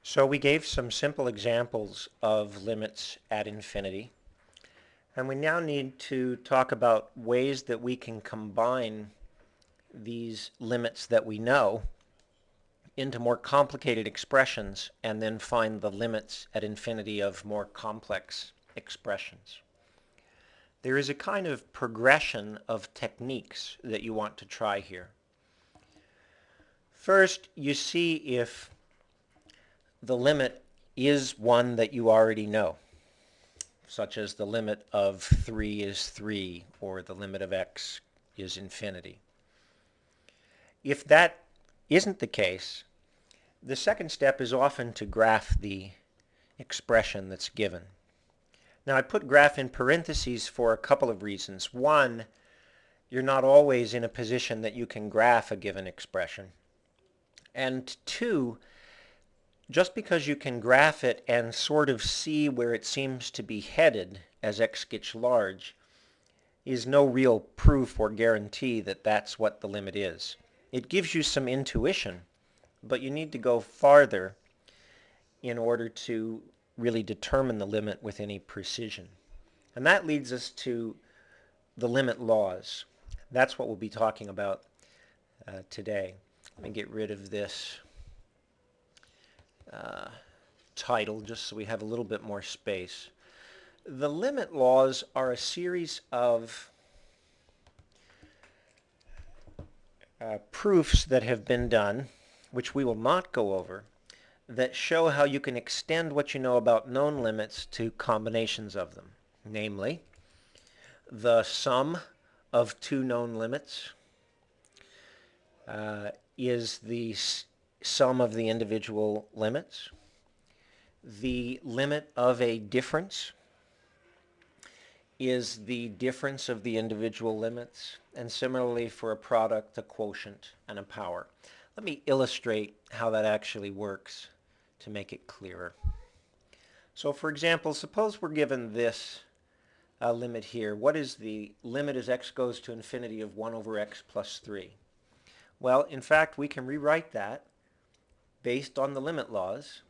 So we gave some simple examples of limits at infinity, and we now need to talk about ways that we can combine these limits that we know into more complicated expressions and then find the limits at infinity of more complex expressions. There is a kind of progression of techniques that you want to try here. First, you see if the limit is one that you already know, such as the limit of 3 is 3 or the limit of x is infinity. If that isn't the case, the second step is often to graph the expression that's given. Now, I put graph in parentheses for a couple of reasons. One, you're not always in a position that you can graph a given expression. And two, just because you can graph it and sort of see where it seems to be headed as x gets large is no real proof or guarantee that that's what the limit is. It gives you some intuition, but you need to go farther in order to really determine the limit with any precision. And that leads us to the limit laws. That's what we'll be talking about today. Let me get rid of this title just so we have a little bit more space. The limit laws are a series of proofs that have been done, which we will not go over, that show how you can extend what you know about known limits to combinations of them. Namely, the sum of two known limits is the sum of the individual limits. The limit of a difference is the difference of the individual limits, and similarly for a product, a quotient, and a power. Let me illustrate how that actually works to make it clearer. So for example, suppose we're given this limit here. What is the limit as x goes to infinity of 1 over x plus 3? Well, in fact, we can rewrite that based on the limit laws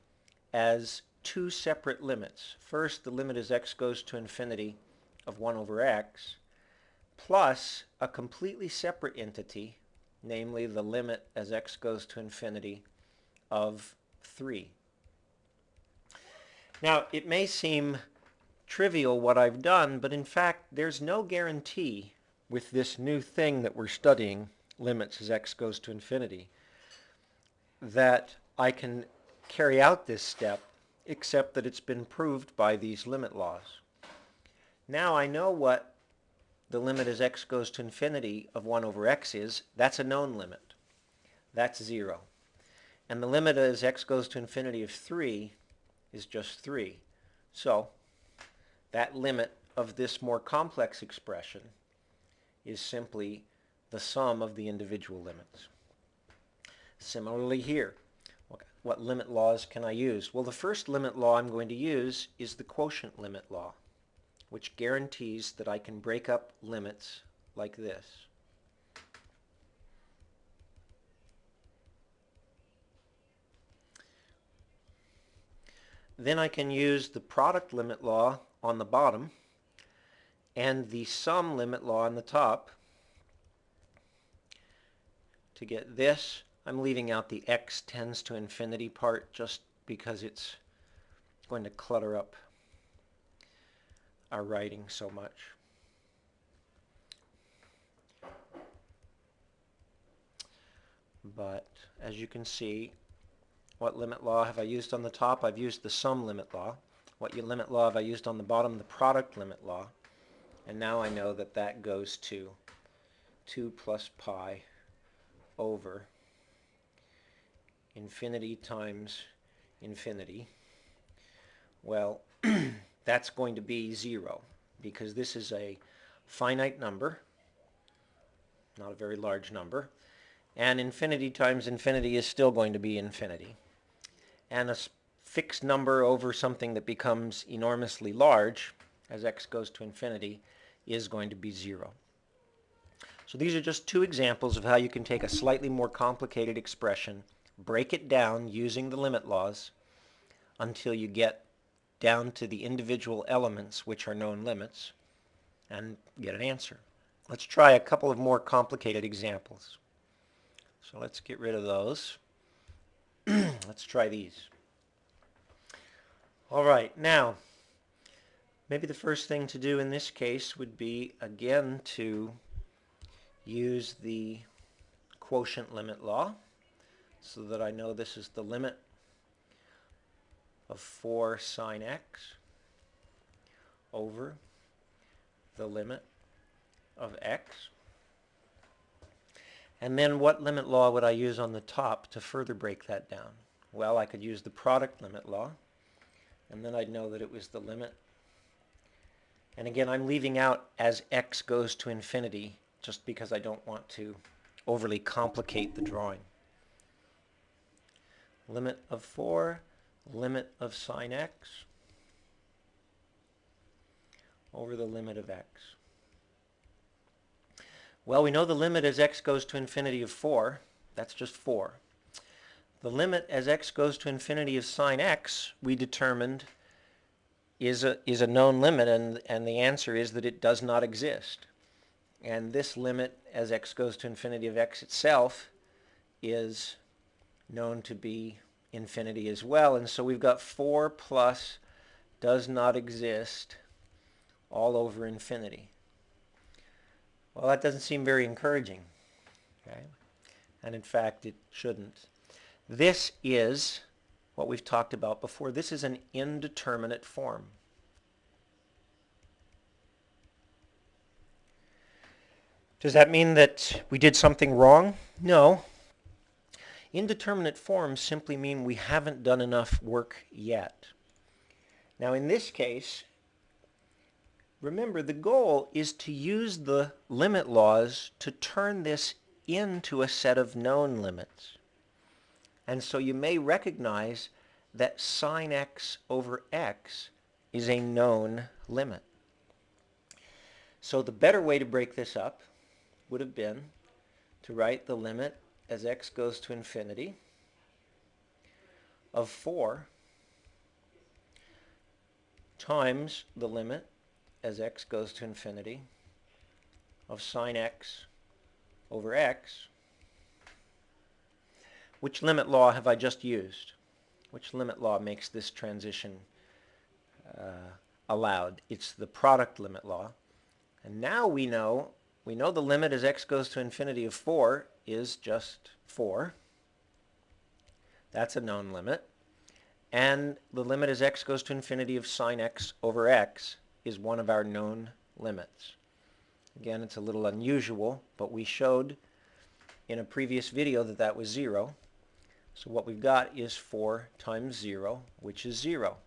as two separate limits. First, the limit as x goes to infinity of 1 over x plus a completely separate entity, namely the limit as x goes to infinity of 3. Now, it may seem trivial what I've done, but in fact, there's no guarantee with this new thing that we're studying, limits as x goes to infinity, that I can carry out this step except that it's been proved by these limit laws. Now I know what the limit as x goes to infinity of 1 over x is. That's a known limit. That's 0. And the limit as x goes to infinity of 3 is just 3. So that limit of this more complex expression is simply the sum of the individual limits. Similarly here, what limit laws can I use? Well, the first limit law I'm going to use is the quotient limit law, which guarantees that I can break up limits like this. Then I can use the product limit law on the bottom and the sum limit law on the top to get this. I'm leaving out the x tends to infinity part just because it's going to clutter up our writing so much. But as you can see, what limit law have I used on the top? I've used the sum limit law. What limit law have I used on the bottom? The product limit law. And now I know that that goes to 2 plus pi over infinity times infinity. Well, that's going to be 0 because this is a finite number, not a very large number, and infinity times infinity is still going to be infinity. And a fixed number over something that becomes enormously large as x goes to infinity is going to be 0. So these are just two examples of how you can take a slightly more complicated expression, break it down using the limit laws, until you get down to the individual elements, which are known limits, and get an answer. Let's try a couple of more complicated examples. So let's get rid of those. Let's try these. All right, now, maybe the first thing to do in this case would be, again, to use the quotient limit law so that I know this is the limit of 4 sine x over the limit of x. And then what limit law would I use on the top to further break that down? Well, I could use the product limit law, and then I'd know that it was the limit. And again, I'm leaving out as x goes to infinity just because I don't want to overly complicate the drawing. Limit of 4, limit of sine x over the limit of x. Well, we know the limit as x goes to infinity of 4. That's just 4. The limit as x goes to infinity of sine x, we determined, is a known limit, and the answer is that it does not exist. And this limit as x goes to infinity of x itself is known to be infinity as well. And so we've got 4 plus does not exist all over infinity. Well, that doesn't seem very encouraging. Okay? And in fact, it shouldn't. This is what we've talked about before. This is an indeterminate form. Does that mean that we did something wrong? No. Indeterminate forms simply mean we haven't done enough work yet. Now, in this case, remember, the goal is to use the limit laws to turn this into a set of known limits. And so you may recognize that sine x over x is a known limit. So the better way to break this up would have been to write the limit as x goes to infinity of 4 times the limit as x goes to infinity of sine x over x. Which limit law have I just used? Which limit law makes this transition allowed? It's the product limit law. And now we know the limit as x goes to infinity of 4 is just 4. That's a known limit. And the limit as x goes to infinity of sine x over x is one of our known limits. Again, it's a little unusual, but we showed in a previous video that that was 0. So what we've got is 4 times 0, which is 0.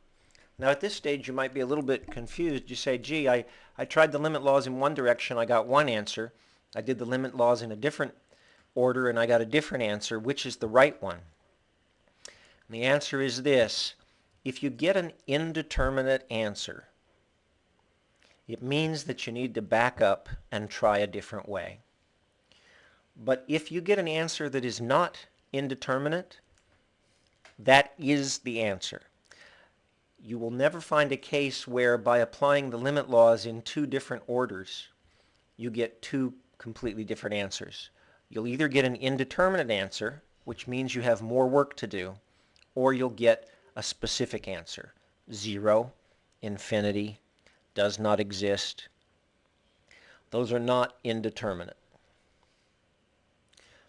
Now at this stage you might be a little bit confused. You say, gee, I tried the limit laws in one direction, I got one answer. I did the limit laws in a different order and I got a different answer. Which is the right one? And the answer is this. If you get an indeterminate answer, it means that you need to back up and try a different way. But if you get an answer that is not indeterminate, that is the answer. You will never find a case where by applying the limit laws in 2 different orders, you get 2 completely different answers. You'll either get an indeterminate answer, which means you have more work to do, or you'll get a specific answer. 0, infinity, does not exist. Those are not indeterminate.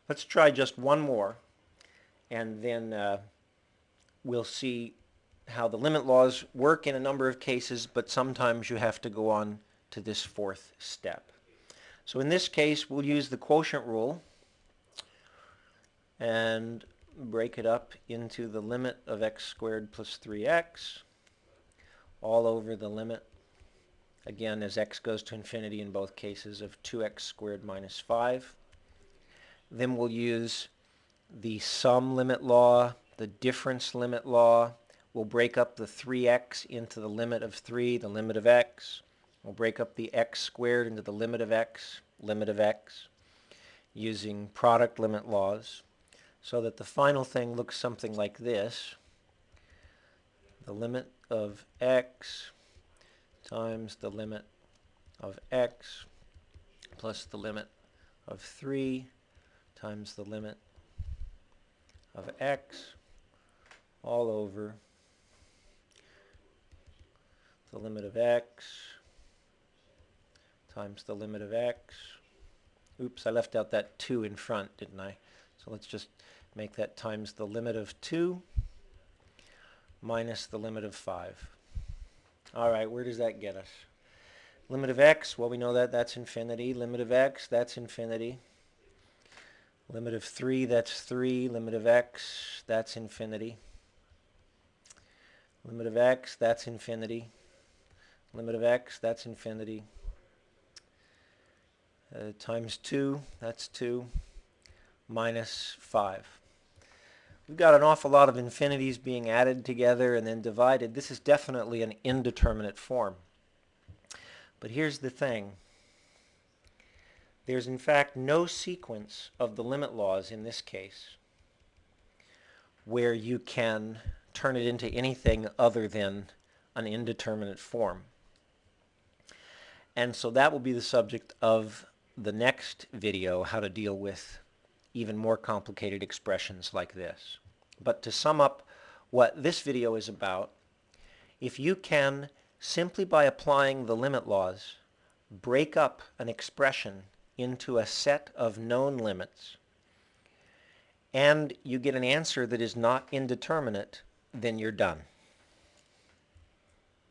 Let's try just one more, and then we'll see how the limit laws work in a number of cases, but sometimes you have to go on to this 4th step. So in this case, we'll use the quotient rule and break it up into the limit of x squared plus 3x all over the limit, again, as x goes to infinity in both cases, of 2x squared minus 5. Then we'll use the sum limit law, the difference limit law. We'll break up the 3x into the limit of 3, the limit of x. We'll break up the x squared into the limit of x, using product limit laws, so that the final thing looks something like this. the limit of x times the limit of x plus the limit of 3 times the limit of x all over the limit of x times the limit of x. Oops, I left out that 2 in front, didn't I? So let's just make that times the limit of 2 minus the limit of 5. All right, where does that get us? Limit of x, well, we know that that's infinity. Limit of x, that's infinity. Limit of 3, that's 3. Limit of x, that's infinity. Limit of x, that's infinity. Limit of x, that's infinity. Times 2, that's 2, minus 5. We've got an awful lot of infinities being added together and then divided. This is definitely an indeterminate form. But here's the thing. There's in fact no sequence of the limit laws in this case where you can turn it into anything other than an indeterminate form. And so that will be the subject of the next video, how to deal with even more complicated expressions like this. But to sum up what this video is about, if you can, simply by applying the limit laws, break up an expression into a set of known limits, and you get an answer that is not indeterminate, then you're done.